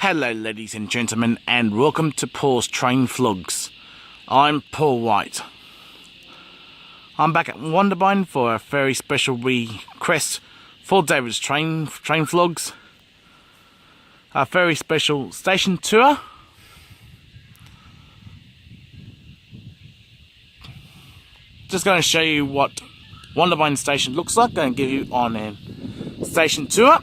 Hello ladies and gentlemen, and welcome to Paul's Train Vlogs. I'm Paul White. I'm back at Wondabyne for a very special request for David's train vlogs. A very special station tour. Just going to show you what Wondabyne station looks like. Going to give you on a station tour.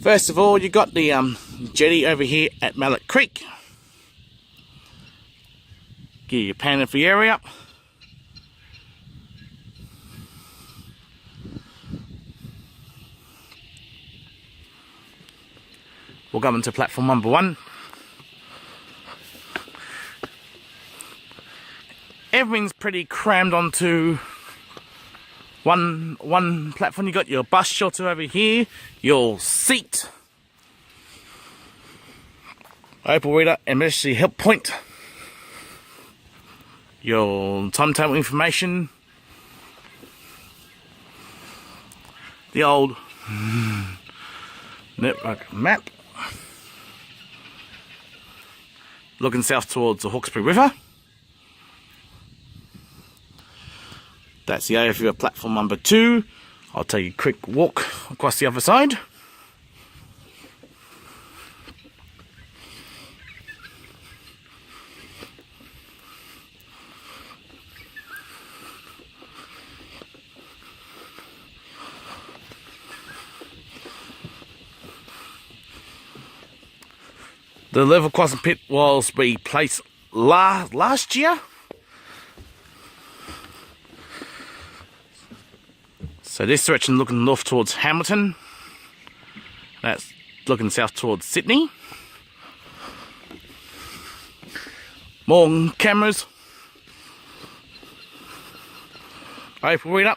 First of all, you got the jetty over here at Mallet Creek. Give you a pan of the area. We'll go into platform number 1. Everything's pretty crammed onto one platform. You got your bus shelter over here, your seat, Opal reader, emergency help point, your timetable information, the old network map, looking south towards the Hawkesbury River. That's the overview of platform number 2. I'll take a quick walk across the other side. The level crossing pit was replaced last year. So this direction looking north towards Hamilton. That's looking south towards Sydney. More cameras. Opal reader.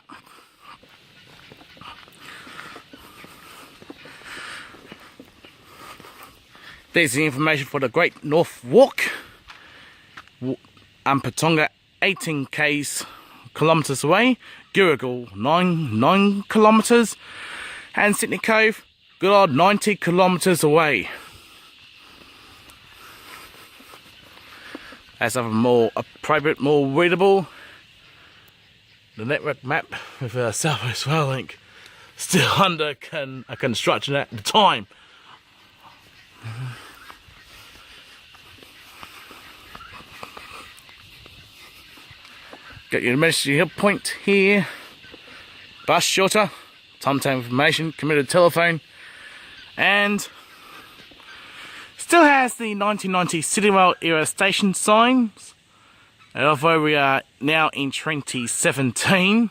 There's the information for the Great North Walk. Patonga 18 kilometres away. Gurrigal 9 kilometres, and Sydney Cove, good old 90 kilometres away. As of a more appropriate, more readable, the network map with South West Rail Link still under construction at the time. Got your emergency help point here, bus shelter, timetable information, committed telephone, and still has the 1990 City Rail era station signs. And although we are now in 2017,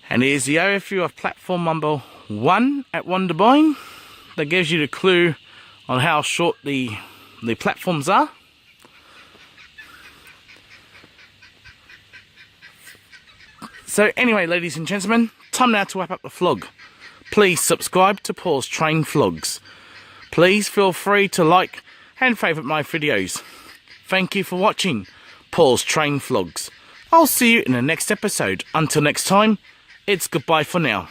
and here's the overview of platform number 1 at Wondabyne. That gives you the clue on how short the platforms are. So anyway, ladies and gentlemen, time now to wrap up the vlog. Please subscribe to Paul's Train Vlogs. Please feel free to like and favourite my videos. Thank you for watching Paul's Train Vlogs. I'll see you in the next episode. Until next time, it's goodbye for now.